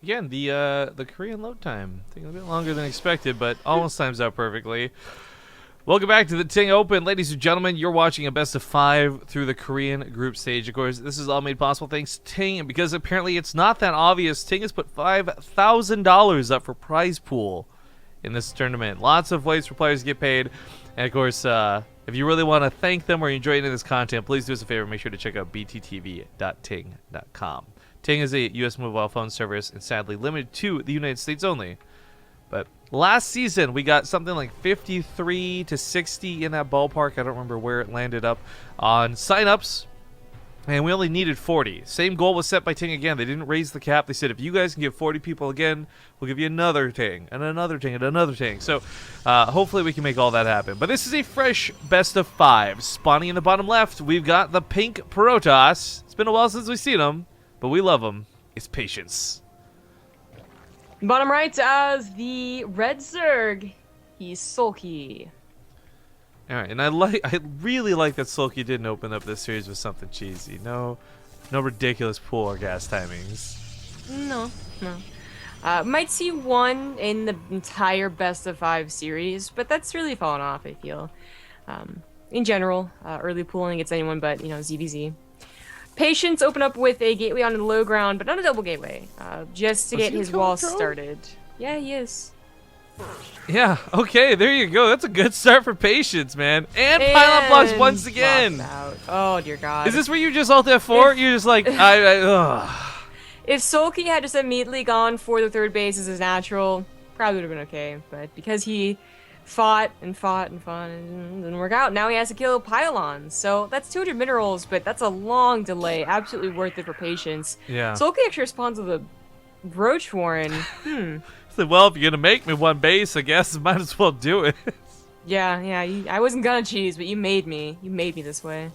Again, the Korean load time taking a bit longer than expected, but almost times out perfectly. Welcome back to the Ting Open, ladies and gentlemen. You're watching a best of 5 through the Korean group stage. Of course, this is all made possible thanks to Ting, and because apparently it's not that obvious, Ting has put $5,000 up for prize pool in this tournament. Lots of ways for players to get paid, and of course, if you really want to thank them or you enjoy any of this content, please do us a favor. Make sure to check out bttv.ting.com. Ting is a U.S. mobile phone service and sadly limited to the United States only. But last season, we got something like 53 to 60 in that ballpark. I don't remember where it landed up on signups, and we only needed 40. Same goal was set by Ting again. They didn't raise the cap. They said, if you guys can get 40 people again, we'll give you another Ting, and another Ting, and another Ting. So hopefully we can make all that happen. But this is a fresh best of 5. Spawning in the bottom left, we've got the pink Protoss. It's been a while since we've seen them, but we love them. It's Patience. Bottom right as the red Zerg, he's Soulkey. All right, and I really like that Soulkey didn't open up this series with something cheesy. No ridiculous pool or gas timings. No. Might see one in the entire best of 5 series, but that's really fallen off, I feel. In general, early pooling gets anyone but, ZVZ. Patience open up with a gateway on the low ground, but not a double gateway, just to get his wall started. Yeah, he is. Yeah, okay, there you go. That's a good start for Patience, man. And pylon blocks once again. Oh, dear God. Is this where you just alt F4? You're just like, ugh. If Soulkey had just immediately gone for the third base as his natural, probably would have been okay. But because he fought and didn't work out, now he has to kill pylons. So that's 200 minerals, but that's a long delay. Absolutely worth it for Patience. Yeah. Soulkey actually responds with a Roach Warren. So, well, if you're gonna make me one base, I guess I might as well do it. Yeah, I wasn't gonna cheese, but you made me. You made me this way.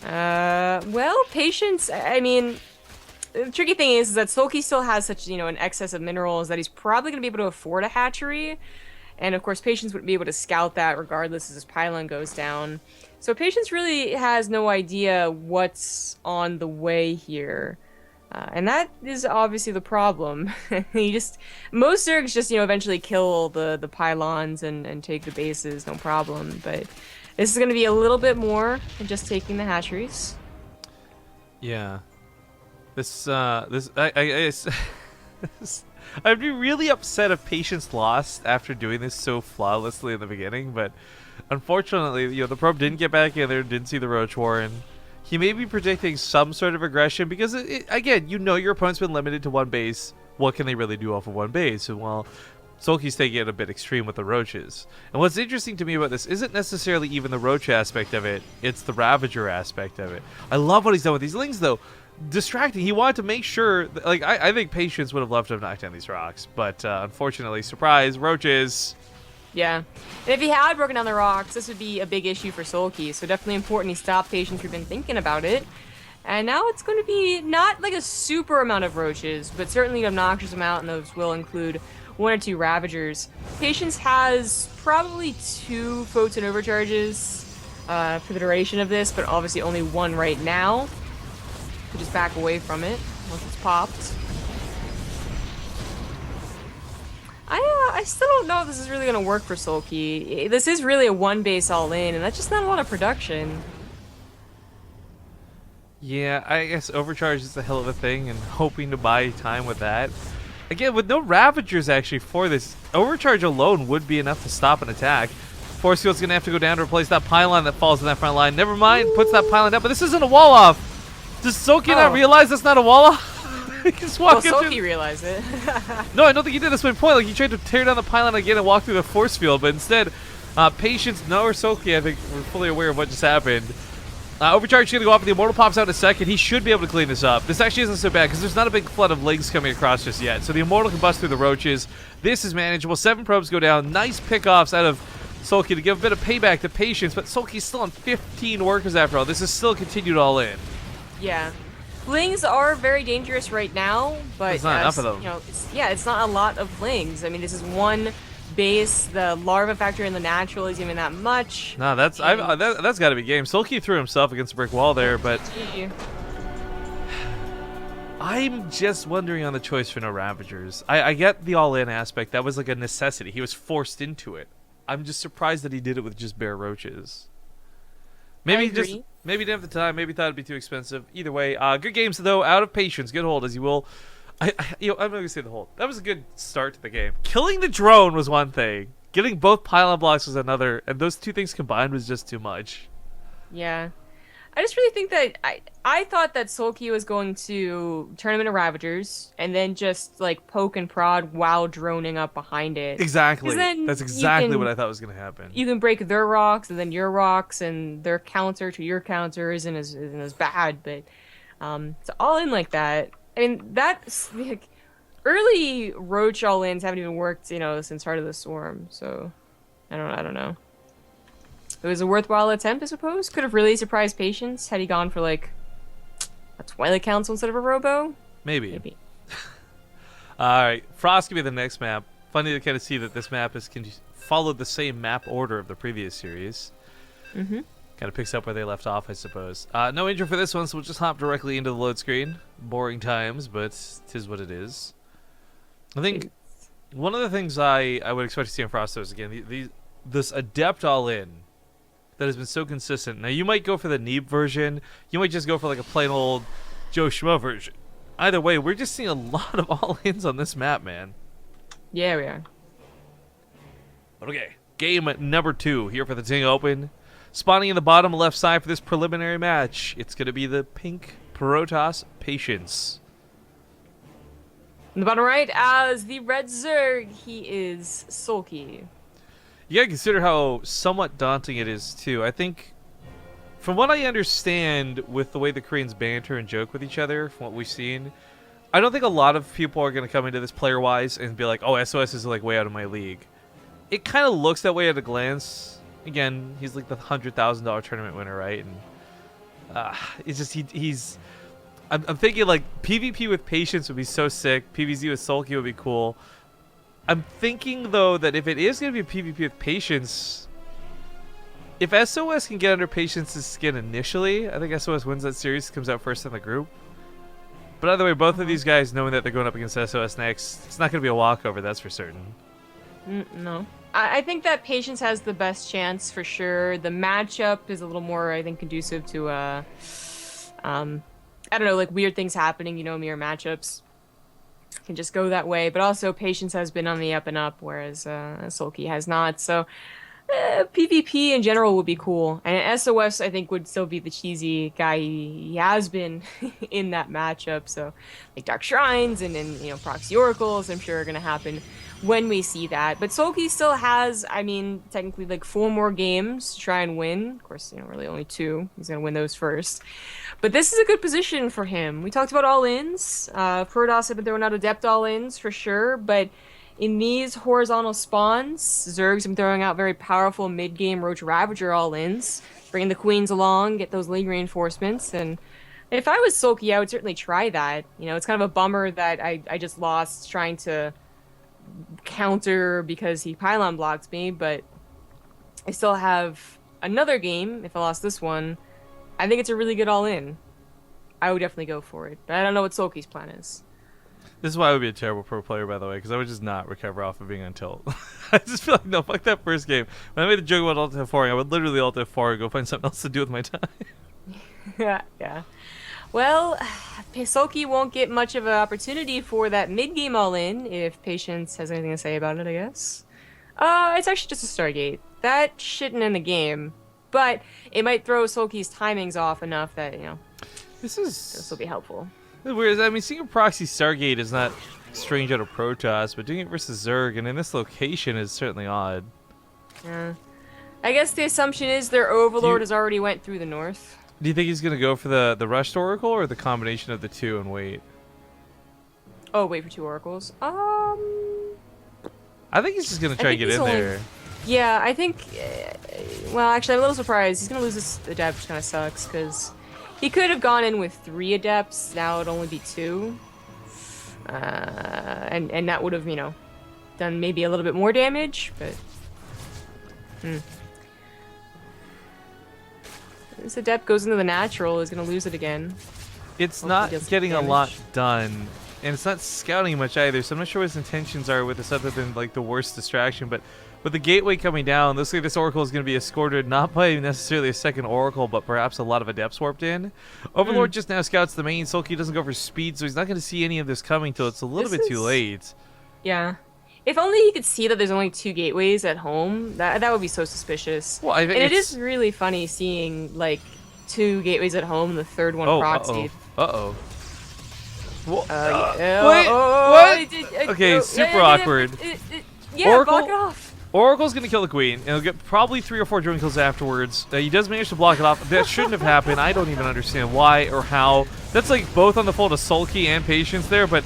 Well, Patience, I mean, the tricky thing is that Soulkey still has such, an excess of minerals that he's probably going to be able to afford a hatchery. And, of course, Patience wouldn't be able to scout that regardless as his pylon goes down. So Patience really has no idea what's on the way here. And that is obviously the problem. Most Zergs just, eventually kill the pylons and take the bases, no problem. But this is going to be a little bit more than just taking the hatcheries. Yeah. I'd be really upset if Patience lost after doing this so flawlessly in the beginning, but unfortunately, the probe didn't get back in there, didn't see the Roach Warren. He may be predicting some sort of aggression because, again, your opponent's been limited to one base. What can they really do off of one base? And, well, Soulkey's taking it a bit extreme with the Roaches. And what's interesting to me about this isn't necessarily even the Roach aspect of it, it's the Ravager aspect of it. I love what he's done with these Lings, though. Distracting. He wanted to make sure that, I think Patience would have loved to have knocked down these rocks, but unfortunately, surprise, Roaches. Yeah. And if he had broken down the rocks, this would be a big issue for Soulkey, so definitely important he stopped Patience. We've been thinking about it. And now it's going to be not like a super amount of Roaches, but certainly an obnoxious amount, and those will include 1 or 2 Ravagers. Patience has probably 2 Photon Overcharges for the duration of this, but obviously only 1 right now. Could just back away from it once it's popped. I still don't know if this is really going to work for Soulkey. This is really a 1 base all in, and that's just not a lot of production. Yeah, I guess Overcharge is a hell of a thing, and hoping to buy time with that. Again, with no Ravagers actually for this, Overcharge alone would be enough to stop an attack. Force Field's going to have to go down to replace that pylon that falls in that front line. Never mind, puts that pylon down, but this isn't a wall off. Does Soulkey not realize that's not a wall off? Soulkey realized it. No, I don't think he did. That's my point. He tried to tear down the pylon again and walk through the force field, but instead, Patience, or Soulkey, I think, were fully aware of what just happened. Overcharge is going to go off, and the Immortal pops out in a second. He should be able to clean this up. This actually isn't so bad, because there's not a big flood of legs coming across just yet. So the Immortal can bust through the Roaches. This is manageable. 7 probes go down. Nice pickoffs out of Soulkey to give a bit of payback to Patience, but Soulkey's still on 15 workers after all. This is still continued all in. Yeah. Lings are very dangerous right now, but there's not enough of them. It's not a lot of Lings. I mean, this is 1 base. The larva factor in the natural isn't even that much. No, that's got to be game. Soulkey threw himself against a brick wall there, but I'm just wondering on the choice for no Ravagers. I get the all-in aspect. That was like a necessity. He was forced into it. I'm just surprised that he did it with just bare roaches. Maybe maybe he didn't have the time. Maybe he thought it'd be too expensive. Either way, good games though. Out of patience, good hold as you will. I'm not gonna say the hold. That was a good start to the game. Killing the drone was one thing. Getting both pylon blocks was another, and those two things combined was just too much. Yeah. I just really think that I thought that Soulkey was going to turn him into Ravagers and then just like poke and prod while droning up behind it. Exactly. That's exactly what I thought was going to happen. You can break their rocks and then your rocks, and their counter to your counter isn't as bad, but it's all in like that. I mean, that's like early Roach all-ins haven't even worked, since Heart of the Swarm. So I don't know. It was a worthwhile attempt, I suppose. Could have really surprised Patience had he gone for like a Twilight Council instead of a Robo. Maybe. All right, Frost could be the next map. Funny to kind of see that this map has followed the same map order of the previous series. Mm-hmm. Kind of picks up where they left off, I suppose. No intro for this one, so we'll just hop directly into the load screen. Boring times, but 'tis what it is. I think one of the things I would expect to see in Frost, though, is again this Adept all-in that has been so consistent. Now, you might go for the Neeb version. You might just go for like a plain old Joe Schmo version. Either way, we're just seeing a lot of all-ins on this map, man. Yeah, we are. Okay, game number 2 here for the Ting Open. Spawning in the bottom left side for this preliminary match, it's going to be the pink Protoss Patience. In the bottom right, as the red Zerg, he is Soulkey. You gotta consider how somewhat daunting it is, too. I think, from what I understand with the way the Koreans banter and joke with each other, from what we've seen, I don't think a lot of people are going to come into this player-wise and be like, oh, SOS is like way out of my league. It kind of looks that way at a glance. Again, he's like the $100,000 tournament winner, right? And it's just, he's... I'm thinking like PvP with Patience would be so sick. PvZ with Soulkey would be cool. I'm thinking, though, that if it is going to be a PvP with Patience, if SOS can get under Patience's skin initially, I think SOS wins that series, comes out first in the group. But either way, both of these guys, knowing that they're going up against SOS next, it's not going to be a walkover, that's for certain. No. I think that Patience has the best chance, for sure. The matchup is a little more, I think, conducive to, I don't know, like weird things happening, mirror matchups. Can just go that way, but also Patience has been on the up and up, whereas Soulkey has not. So PvP in general would be cool, and SOS I think would still be the cheesy guy he has been in that matchup. So like Dark Shrines and Proxy Oracles, I'm sure are gonna happen when we see that. But Soulkey still has, I mean, technically like 4 more games to try and win. Of course, really only 2. He's gonna win those first. But this is a good position for him. We talked about all-ins. Protoss have been throwing out Adept all-ins for sure, but in these horizontal spawns, Zerg's been throwing out very powerful mid-game Roach Ravager all-ins, bringing the Queens along, get those league reinforcements, and if I was Soulkey, I would certainly try that. It's kind of a bummer that I just lost trying to counter because he pylon blocked me, but I still have another game if I lost this one. I think it's a really good all-in. I would definitely go for it, but I don't know what Soulkey's plan is. This is why I would be a terrible pro player, by the way, because I would just not recover off of being on tilt. I just feel like, no, fuck that first game. When I made the joke about alt F4ing, I would literally alt F4 and go find something else to do with my time. Yeah. Well, Soulkey won't get much of an opportunity for that mid-game all-in if Patience has anything to say about it, I guess. It's actually just a Stargate. That shouldn't end the game, but it might throw Soulkey's timings off enough that, this will be helpful. Whereas, I mean, seeing a proxy Stargate is not strange out of Protoss, but doing it versus Zerg and in this location is certainly odd. Yeah. I guess the assumption is their Overlord has already went through the north. Do you think he's going to go for the Rushed Oracle or the combination of the two and wait? Oh, wait for 2 Oracles. I think he's just going to try and get in there. Yeah, I think... well, actually, I'm a little surprised. He's going to lose this Adept, which kind of sucks, because he could have gone in with 3 Adepts. Now it'd only be 2. And that would have, done maybe a little bit more damage, but... This Adept goes into the natural, is going to lose it again. It's Hopefully not does getting a damage. lot done, and it's not scouting much either. So I'm not sure what his intentions are with this, other than like the worst distraction. But with the gateway coming down, looks like this Oracle is going to be escorted not by necessarily a second Oracle, but perhaps a lot of Adepts warped in. Overlord just now scouts the main. Soulkey doesn't go for speed, so he's not going to see any of this coming till it's a little bit too late. Yeah. If only he could see that there's only 2 gateways at home, that would be so suspicious. Well, I think and it is really funny seeing, like, 2 gateways at home and the third one proxied. Uh-oh. Well, Wait, what? Okay, super awkward. Yeah, Oracle? block it off. Oracle's gonna kill the queen, and he'll get probably 3 or 4 drone kills afterwards. He does manage to block it off. That shouldn't have happened. I don't even understand why or how. That's like both on the fault of Soulkey and Patience there, but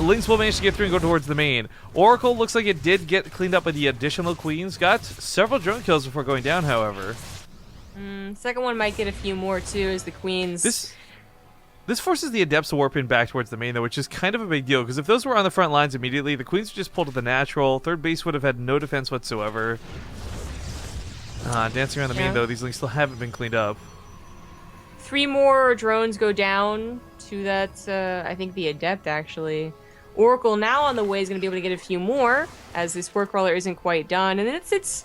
Lynx will manage to get through and go towards the main. Oracle looks like it did get cleaned up by the additional queens. Got several drone kills before going down, however. Second one might get a few more too, as the queens. This forces the Adepts to warp in back towards the main, though, which is kind of a big deal, because if those were on the front lines immediately, the queens would just pull to the natural. Third base would have had no defense whatsoever. Dancing around the main, though, these links still haven't been cleaned up. 3 more drones go down to that, I think the Adept, actually. Oracle now on the way is going to be able to get a few more, as this Spore Crawler isn't quite done. And it's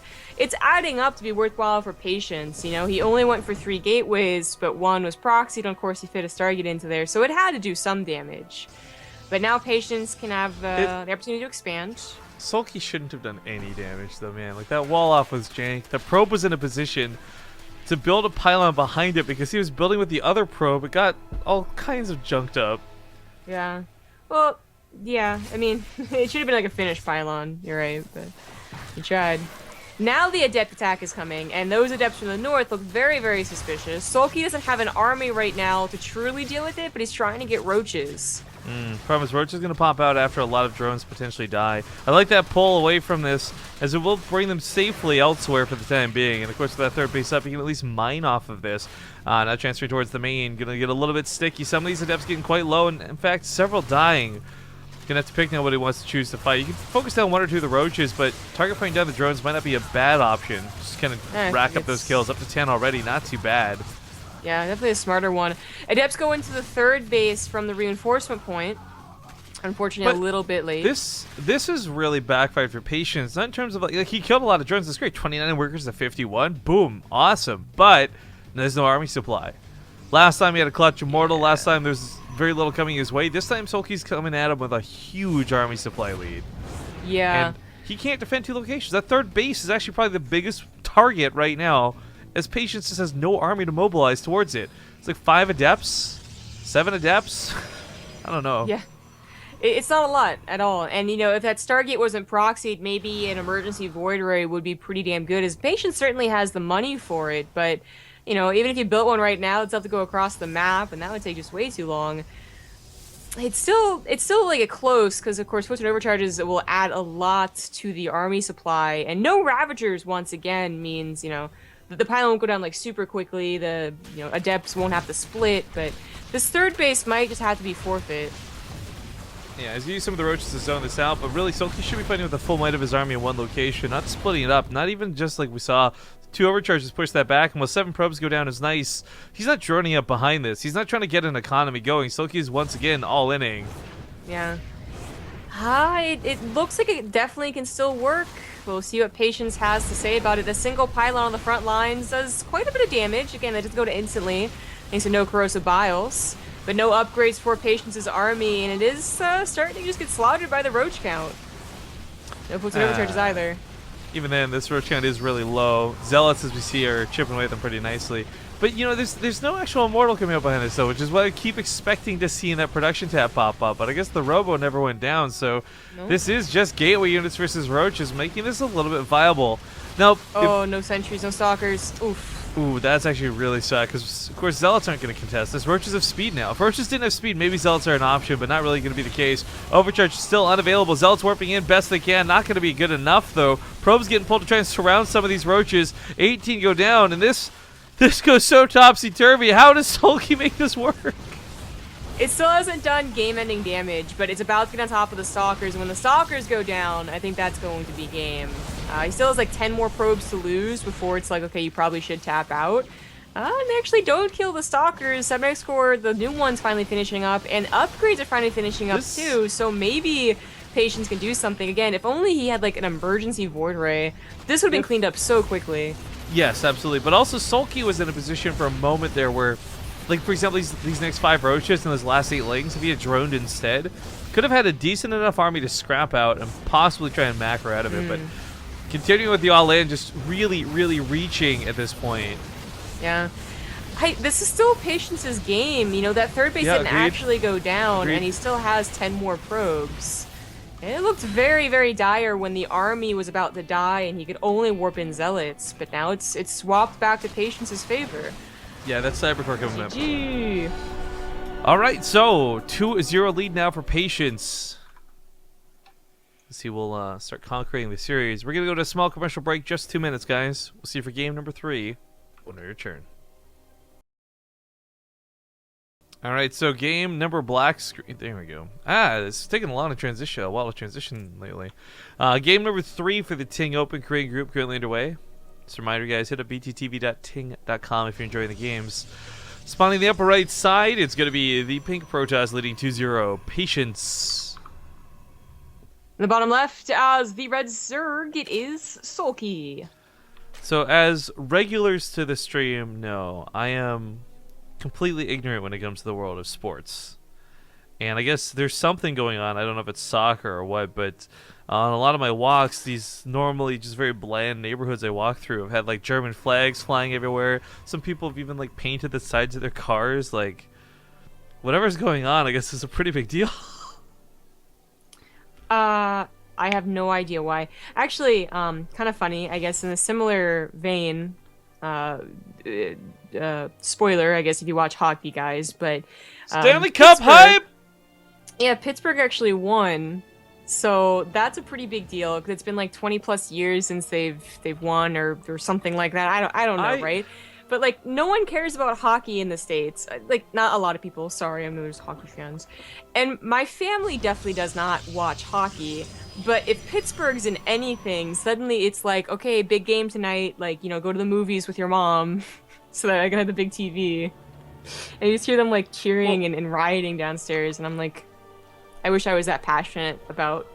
adding up to be worthwhile for Patience. You know, he only went for 3 gateways, but 1 was proxied, and of course he fit a Stargate into there, so it had to do some damage. But now Patience can have the opportunity to expand. Soulkey shouldn't have done any damage, though, man. Like, that wall off was jank. The probe was in a position to build a pylon behind it because he was building with the other probe. It got all kinds of junked up. Yeah. Well, yeah, I mean, it should have been like a finished pylon, you're right, but he tried. Now the Adept attack is coming, and those Adepts from the north look very, very suspicious. Soulkey doesn't have an army right now to truly deal with it, but he's trying to get roaches. Problem is, Roach is going to pop out after a lot of drones potentially die. I like that pull away from this, as it will bring them safely elsewhere for the time being. And of course, with that third base up, you can at least mine off of this. Now transferring towards the main, going to get a little bit sticky. Some of these Adepts getting quite low, and in fact, several dying. Gonna have to pick now what he wants to choose to fight. You can focus down 1 or 2 of the roaches, but target fighting down the drones might not be a bad option. Just kind of rack up those kills. Up to 10 already, not too bad. Yeah, definitely a smarter one. Adepts go into the third base from the reinforcement point. Unfortunately, a little bit late. This is really backfired for Patience. Not in terms of like he killed a lot of drones. That's great. 29 workers to 51. Boom, awesome. But there's no army supply. Last time he had a clutch immortal. Last time there's very little coming his way. This time Soulkey's coming at him with a huge army supply lead. Yeah. And he can't defend 2 locations. That third base is actually probably the biggest target right now, as Patience just has no army to mobilize towards it. It's like 5 Adepts, 7 Adepts. I don't know. Yeah. It's not a lot at all. And, you know, if that Stargate wasn't proxied, maybe an emergency Void Ray would be pretty damn good, as Patience certainly has the money for it, but you know, even if you built one right now, it's have to go across the map, and that would take just way too long. It's still like a close, because of course Footstone Overcharges will add a lot to the army supply, and no Ravagers once again means, you know, the pylon won't go down like super quickly, the, you know, Adepts won't have to split, but this third base might just have to be forfeit. Yeah, as you use some of the roaches to zone this out, but really Soulkey should be fighting with the full might of his army in one location, not splitting it up, not even just like we saw 2 overcharges push that back, and while 7 probes go down is nice, he's not droning up behind this. He's not trying to get an economy going. Soulkey is once again all-inning. Yeah. It looks like it definitely can still work. We'll see what Patience has to say about it. A single pylon on the front lines does quite a bit of damage. Again, that doesn't go to instantly, thanks to no corrosive biles. But no upgrades for Patience's army, and it is starting to just get slaughtered by the roach count. No Footstone Overcharges either. Even then, this roach count is really low. Zealots, as we see, are chipping away at them pretty nicely. But, you know, there's no actual Immortal coming up behind this, though, which is what I keep expecting to see in that production tab pop up. But I guess the Robo never went down, so this is just Gateway units versus Roaches, making this a little bit viable. Now, no sentries, no stalkers. Oof. Ooh, that's actually really sad, because, of course, Zealots aren't going to contest this. Roaches have speed now. If Roaches didn't have speed, maybe Zealots are an option, but not really going to be the case. Overcharge still unavailable. Zealots warping in best they can. Not going to be good enough, though. Probes getting pulled to try and surround some of these Roaches. 18 go down, and this goes so topsy-turvy. How does Soulkey make this work? It still hasn't done game-ending damage, but it's about to get on top of the Stalkers, and when the Stalkers go down, I think that's going to be game. He still has like 10 more probes to lose before it's like, okay, you probably should tap out. They actually don't kill the stalkers. Subnext Core, the new one's finally finishing up, and upgrades are finally finishing up too. So maybe Patience can do something again. If only he had like an emergency Void Ray, this would have been cleaned up so quickly. Yes, absolutely. But also, Soulkey was in a position for a moment there where, like for example, these next 5 roaches and those last 8 lings, if he had droned instead, could have had a decent enough army to scrap out and possibly try and macro out of it. But continuing with the all-in, just really, really reaching at this point. Yeah. This is still Patience's game. You know, that third base didn't actually go down, and he still has 10 more probes. And it looked very, very dire when the army was about to die and he could only warp in Zealots, but now it's swapped back to Patience's favor. Yeah, that's Cybercore coming up. GG. All right, so 2-0 lead now for Patience. Let's see, we'll start conquering the series. We're going to go to a small commercial break, just 2 minutes, guys. We'll see you for game number 3 when we return. All right, so game number black screen. There we go. It's taking a while to transition lately. Game number 3 for the TING Open Korean group currently underway. Just a reminder, guys, hit up bttv.ting.com if you're enjoying the games. Spawning the upper right side, it's going to be the pink Protoss leading 2-0. Patience. In the bottom left, as the red Zerg, it is Soulkey. So, as regulars to the stream know, I am completely ignorant when it comes to the world of sports. And I guess there's something going on. I don't know if it's soccer or what, but on a lot of my walks, these normally just very bland neighborhoods I walk through have had like German flags flying everywhere. Some people have even like painted the sides of their cars. Like, whatever's going on, I guess is a pretty big deal. I have no idea why. Actually, kind of funny, I guess, in a similar vein, spoiler, I guess, if you watch hockey, guys, but Stanley Cup hype! Yeah, Pittsburgh actually won, so that's a pretty big deal, because it's been like 20 plus years since they've won, or something like that. I don't know, right? But like, no one cares about hockey in the States. Like, not a lot of people. Sorry, I know there's hockey fans. And my family definitely does not watch hockey. But if Pittsburgh's in anything, suddenly it's like, okay, big game tonight. Like, you know, go to the movies with your mom so that I can have the big TV. And you just hear them like cheering and rioting downstairs. And I'm like, I wish I was that passionate about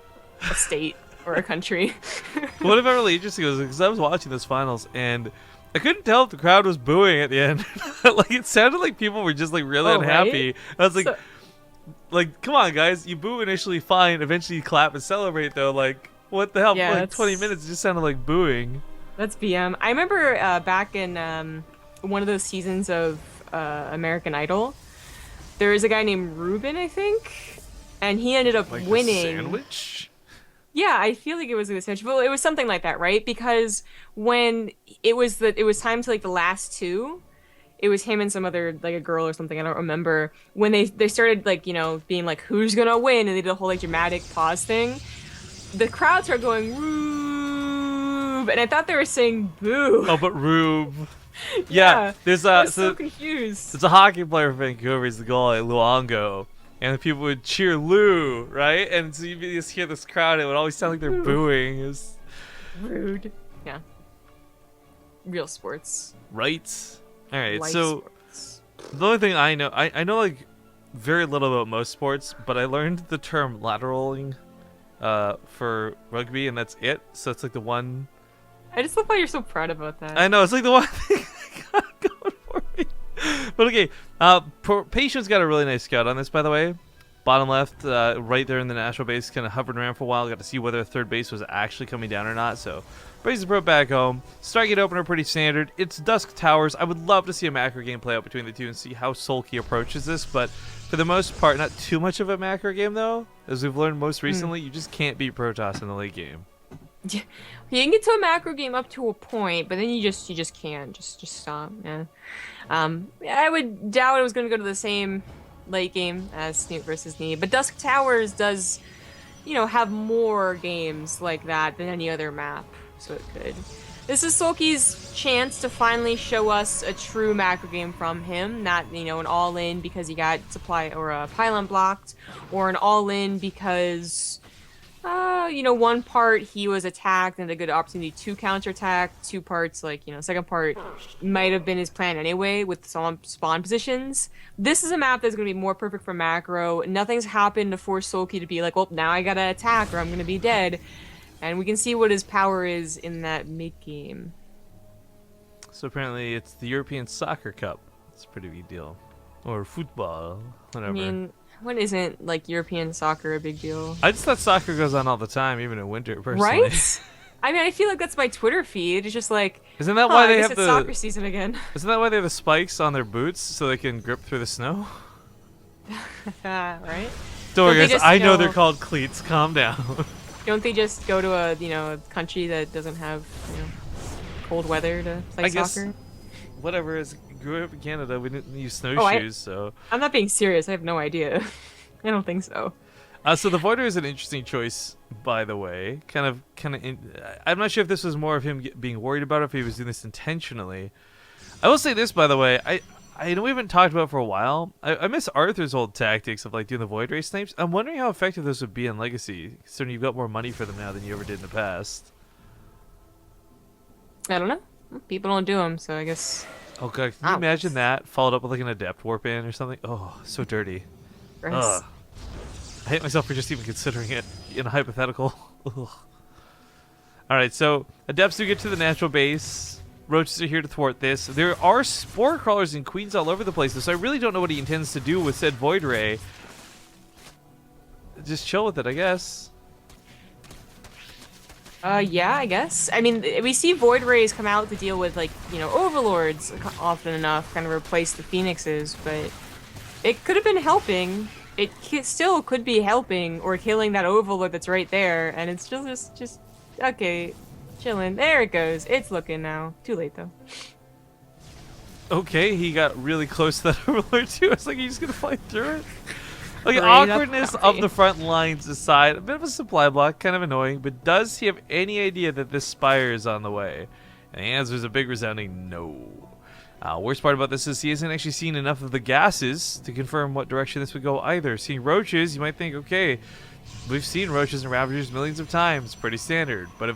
a state or a country. What about really interesting was because I was watching those finals and I couldn't tell if the crowd was booing at the end. Like, it sounded like people were just like really unhappy. Right? I was like, like, come on, guys, you boo initially, fine. Eventually, you clap and celebrate, though. Like, what the hell? Yeah, like 20 minutes just sounded like booing. That's BM. I remember back in one of those seasons of American Idol, there was a guy named Ruben, I think, and he ended up like winning. The sandwich? Yeah, I feel like it was a sandwich. Well, it was something like that, right? Because when it was time to like the last 2, it was him and some other, like a girl or something, I don't remember. When they started like, you know, being like, who's gonna win? And they did a whole like dramatic pause thing. The crowd started going, Rube! And I thought they were saying boo. Oh, but Rube. Yeah, there's I was so confused. There's a hockey player from Vancouver, he's the goalie, Luongo. And the people would cheer Lou, right? And so you just hear this crowd, it would always sound like they're booing. It was rude. Yeah. Real sports. Right? Alright, Life so sports. The only thing I know, I know like very little about most sports, but I learned the term lateraling for rugby, and that's it. So it's like the one. I just love how you're so proud about that. I know, it's like the one thing I got going for me. But okay, Patience got a really nice scout on this, by the way. Bottom left, right there in the national base, kind of hovered around for a while. Got to see whether a third base was actually coming down or not. So, Braves brought back home. Stargate opener pretty standard. It's Dusk Towers. I would love to see a macro game play out between the two and see how Soulkey approaches this. But for the most part, not too much of a macro game though. As we've learned most recently, you just can't beat Protoss in the late game. You can get to a macro game up to a point, but then you just can't. Just stop. Yeah. I would doubt it was going to go to the same late game as Snoot versus Knee, but Dusk Towers does, you know, have more games like that than any other map, so it could. This is Soulkey's chance to finally show us a true macro game from him, not, you know, an all-in because he got supply or a pylon blocked, or an all-in because You know, one part he was attacked and had a good opportunity to counterattack. Two parts, like, you know, second part might have been his plan anyway with some spawn positions. This is a map that's going to be more perfect for macro. Nothing's happened to force Soulkey to be like, well, now I gotta attack or I'm going to be dead. And we can see what his power is in that mid-game. So apparently it's the European Soccer Cup. It's a pretty big deal. Or football, whatever. I mean, when isn't, like, European soccer a big deal? I just thought soccer goes on all the time, even in winter, personally. Right? I mean, I feel like that's my Twitter feed. It's just like, Isn't that why I they guess have it's the soccer season again. Isn't that why they have the spikes on their boots so they can grip through the snow? Right? Don't worry, they guys. just, I you know know- they're called cleats. Calm down. Don't they just go to a, you know, a country that doesn't have, you know, cold weather to play I guess- soccer? Whatever. As grew up in Canada, we didn't use Oh, snowshoes, so. I'm not being serious. I have no idea. I don't think so. So the Voider is an interesting choice, by the way. I'm not sure if this was more of him being worried about it, if he was doing this intentionally. I will say this, by the way. I know we haven't talked about it for a while. I miss Arthur's old tactics of like doing the Void Ray snipes. I'm wondering how effective those would be in Legacy, considering you've got more money for them now than you ever did in the past. I don't know. People don't do them, so I guess. Oh god, can you imagine that followed up with like an Adept Warp in or something? Oh, so dirty. Gross. Ugh. I hate myself for just even considering it in a hypothetical. Alright, so Adepts do get to the natural base. Roaches are here to thwart this. There are Spore Crawlers and Queens all over the place, so I really don't know what he intends to do with said Void Ray. Just chill with it, I guess. Yeah, I guess. I mean, we see Void Rays come out to deal with, like, you know, Overlords often enough, kind of replace the Phoenixes, but it could have been helping. It still could be helping or killing that Overlord that's right there, and it's still just okay, chilling. There it goes. It's looking now. Too late, though. Okay, he got really close to that Overlord too. I was like, he's gonna fight through it. Like, Right up awkwardness front. of the front lines aside, a bit of a supply block, kind of annoying, but does he have any idea that this Spire is on the way? And the answer is a big resounding no. Worst part about this is he hasn't actually seen enough of the gases to confirm what direction this would go either. Seeing roaches, you might think, okay, we've seen roaches and ravagers millions of times, pretty standard. But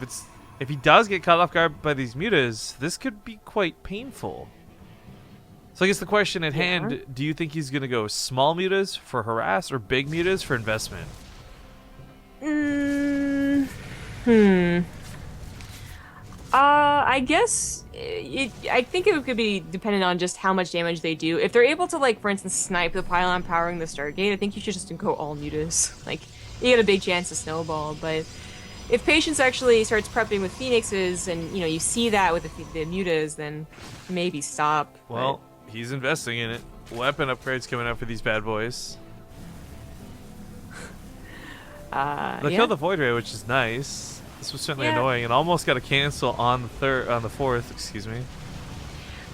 if he does get caught off guard by these mutas, this could be quite painful. So I guess the question at hand, do you think he's going to go small mutas for harass or big mutas for investment? I guess I think it could be dependent on just how much damage they do. If they're able to, like, for instance, snipe the pylon powering the Stargate, I think you should just go all mutas. Like, you get a big chance to snowball, but if Patience actually starts prepping with Phoenixes and, you know, you see that with the mutas, then maybe stop. Well, he's investing in it. Weapon upgrades coming out for these bad boys. They killed the Void Ray, which is nice. This was certainly annoying and almost got a cancel on the fourth, excuse me.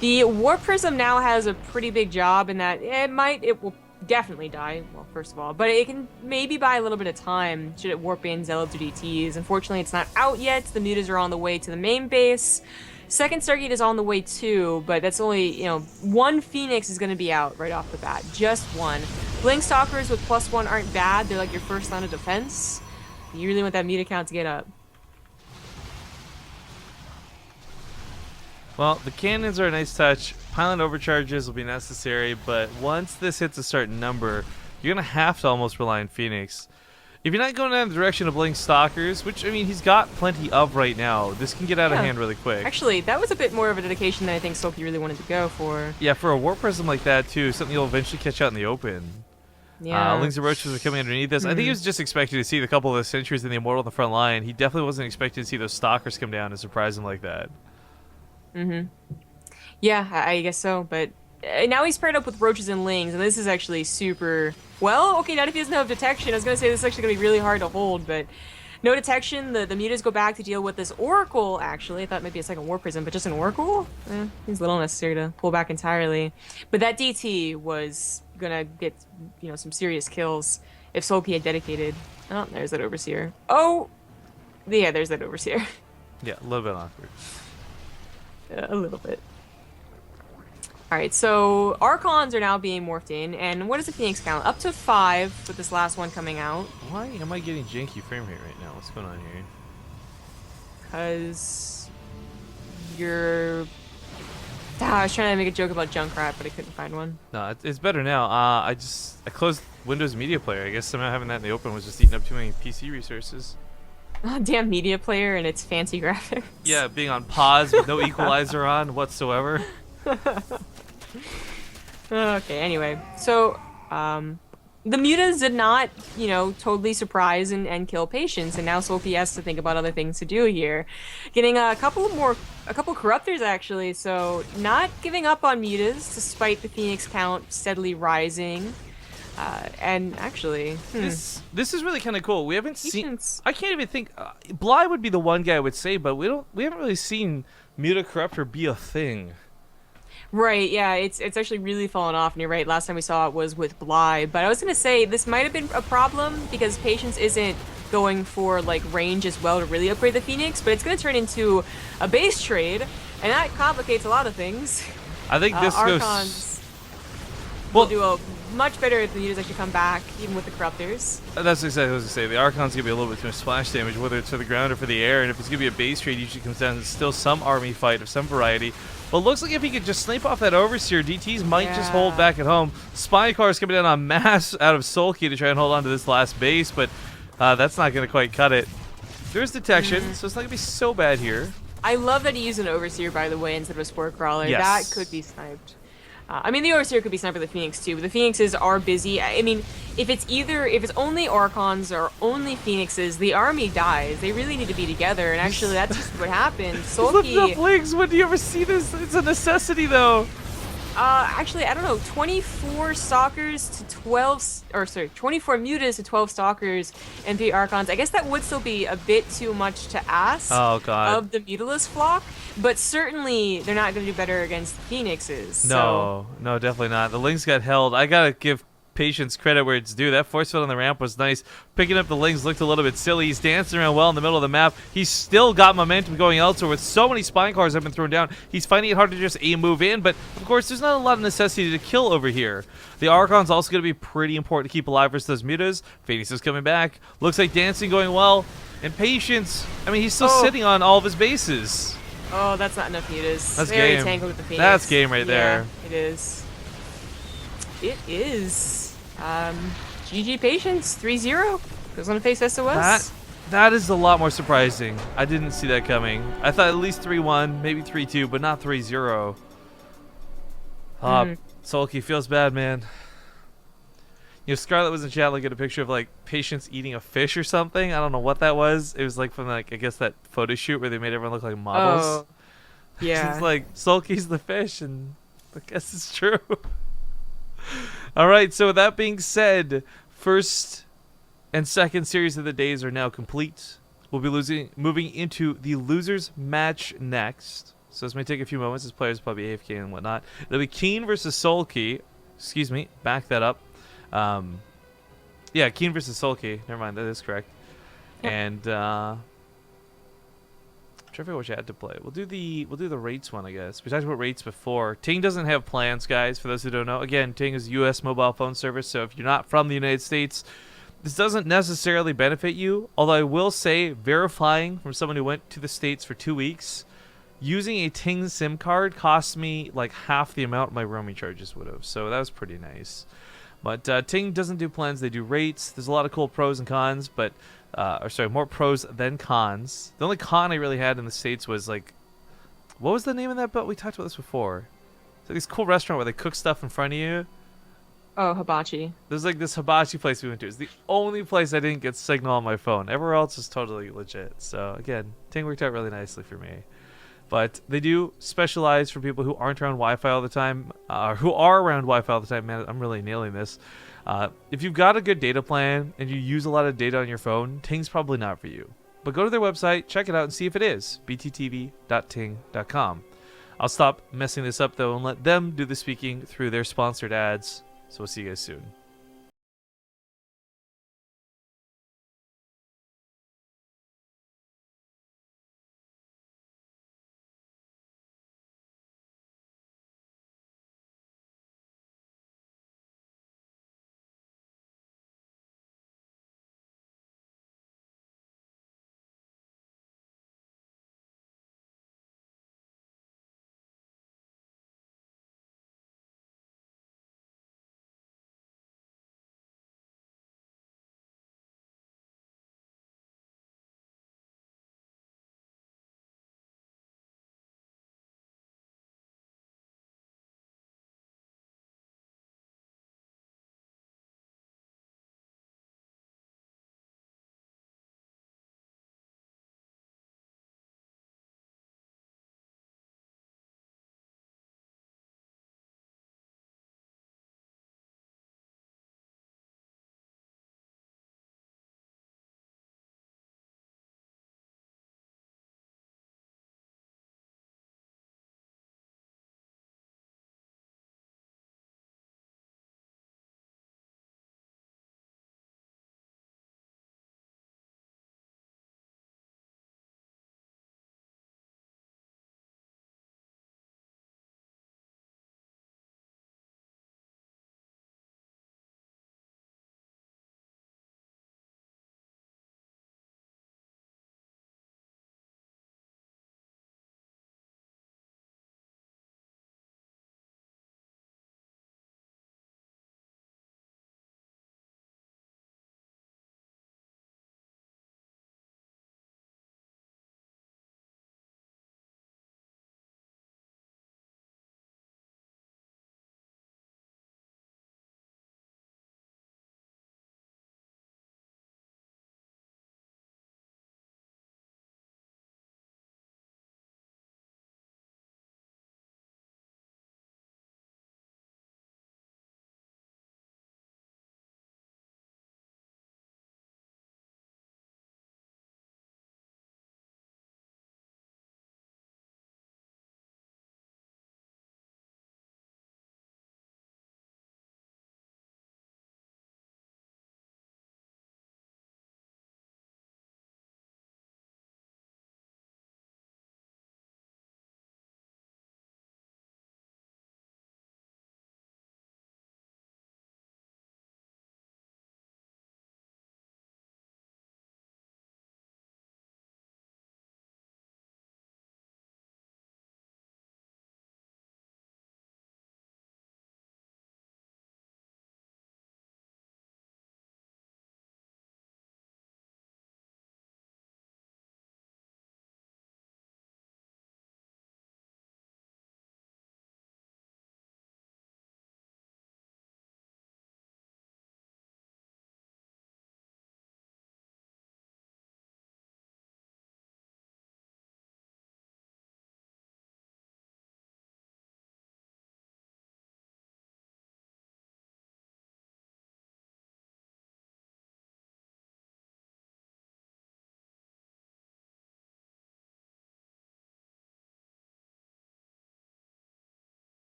The Warp Prism now has a pretty big job in that it will definitely die, well, first of all, but it can maybe buy a little bit of time should it warp in Zealots or DTs. Unfortunately, it's not out yet. The mutas are on the way to the main base. Second Stargate is on the way too, but that's only, you know, one Phoenix is going to be out right off the bat. Just one. Blink Stalkers with +1 aren't bad. They're like your first line of defense. You really want that muta count to get up. Well, the cannons are a nice touch. Pylon overcharges will be necessary, but once this hits a certain number, you're going to have to almost rely on Phoenix. If you're not going down the direction of Blink Stalkers, which, I mean, he's got plenty of right now, this can get out of hand really quick. Actually, that was a bit more of a dedication than I think Soulkey really wanted to go for. Yeah, for a Warp Prism like that, too, something you'll eventually catch out in the open. Yeah. Lings and Roaches are coming underneath this. I think he was just expecting to see the couple of the Sentries and the Immortal in the front line. He definitely wasn't expecting to see those Stalkers come down and surprise him like that. Yeah, I guess so, but now he's paired up with Roaches and Lings, and this is actually super... Well, okay, not if he doesn't have detection. I was going to say this is actually going to be really hard to hold, but no detection. The mutas go back to deal with this Oracle, actually. I thought maybe a second War Prism, but just an Oracle? Seems a little necessary to pull back entirely. But that DT was going to get, you know, some serious kills if Soulkey had dedicated. Oh, there's that Overseer. Oh! Yeah, there's that Overseer. Yeah, a little bit awkward. A little bit. All right, so Archons are now being morphed in, and what is the Phoenix count? Up to 5 with this last one coming out. Why am I getting janky frame rate right now? What's going on here? Because you're... Ah, I was trying to make a joke about Junkrat, but I couldn't find one. No, it's better now. I closed Windows Media Player. I guess somehow having that in the open was just eating up too many PC resources. Oh, damn media player and its fancy graphics. Yeah, being on pause with no equalizer on whatsoever. Okay, anyway. So, the mutas did not, totally surprise and kill patients, and now Soulkey has to think about other things to do here. Getting a couple corruptors, actually, so not giving up on mutas, despite the Phoenix count steadily rising. And actually, this is really kind of cool. We haven't seen. Patience. I can't even think. Bly would be the one guy I would say, but we haven't really seen Muta Corruptor be a thing. Right, yeah, it's actually really fallen off, and you're right, last time we saw it was with Bly, but I was gonna say, this might have been a problem, because Patience isn't going for, like, range as well to really upgrade the Phoenix, but it's gonna turn into a base trade, and that complicates a lot of things. I think this Archons will do a much better if the mutas actually come back, even with the Corruptors. That's exactly what I was going to say. The Archon's going to be a little bit too much splash damage, whether it's for the ground or for the air, and if it's going to be a base trade, usually comes down to still some army fight of some variety. But it looks like if he could just snipe off that Overseer, DTs might just hold back at home. Spy cars coming down en masse out of Soulkey to try and hold on to this last base, but that's not going to quite cut it. There's detection, so it's not going to be so bad here. I love that he used an Overseer, by the way, instead of a Spore Crawler. Yes. That could be sniped. I mean, the Overseer could be sniped by the Phoenix too, but the Phoenixes are busy. I mean, if it's only Archons or only Phoenixes, the army dies. They really need to be together, and actually, that's just what happened. Soulkey. Legs. When do you ever see this? It's a necessity, though. Actually, I don't know. 24 Stalkers to 24 Mutas to 12 Stalkers and 3 Archons. I guess that would still be a bit too much to ask. Oh God. Of the Mutalist flock, but certainly they're not going to do better against Phoenixes. No, no, definitely not. The Lings got held. I gotta give Patience credit where it's due. That force field on the ramp was nice. Picking up the Lings looked a little bit silly. He's dancing around well in the middle of the map. He's still got momentum going elsewhere with so many spine cars have been thrown down. He's finding it hard to just move in, but of course there's not a lot of necessity to kill over here. The Archon's also going to be pretty important to keep alive versus those mutas. Phoenix is coming back. Looks like dancing going well. And Patience, I mean, he's still sitting on all of his bases. Oh, that's not enough mutas. That's Very game. tangled with the Phoenix. That's game right there. It is. It is. GG Patience, 3-0. Goes on to face SOS. That is a lot more surprising. I didn't see that coming. I thought at least 3-1, maybe 3-2, but not 3-0. Soulkey feels bad, man. You know, Scarlett was in chat looking at a picture of like Patience eating a fish or something. I don't know what that was. It was like from like I guess that photo shoot where they made everyone look like models. Oh, yeah. It's like Soulkey's the fish, and I guess it's true. All right, so with that being said, first and second series of the days are now complete. We'll be moving into the losers match next. So this may take a few moments as players probably AFK and whatnot. It'll be Keen versus Soulkey. Excuse me, back that up. Yeah, Keen versus Soulkey. Never mind, that is correct. Yep. And trying to figure out which ad to play. We'll do the rates one, I guess. We talked about rates before. Ting doesn't have plans, guys, for those who don't know. Again, Ting is a US mobile phone service, so if you're not from the United States, this doesn't necessarily benefit you. Although I will say, verifying from someone who went to the States for 2 weeks, using a Ting SIM card cost me like half the amount my roaming charges would have. So that was pretty nice. But Ting doesn't do plans, they do rates. There's a lot of cool pros and cons, but more pros than cons. The only con I really had in the States was like, what was the name of that? But we talked about this before. It's like this cool restaurant where they cook stuff in front of you. Oh, hibachi. There's like this hibachi place we went to. It's the only place I didn't get signal on my phone. Everywhere else is totally legit. So again, Ting worked out really nicely for me. But they do specialize for people who aren't around Wi-Fi all the time, or who are around Wi-Fi all the time. Man, I'm really nailing this. If you've got a good data plan and you use a lot of data on your phone, Ting's probably not for you. But go to their website, check it out, and see if it is. bttv.ting.com. I'll stop messing this up, though, and let them do the speaking through their sponsored ads. So we'll see you guys soon.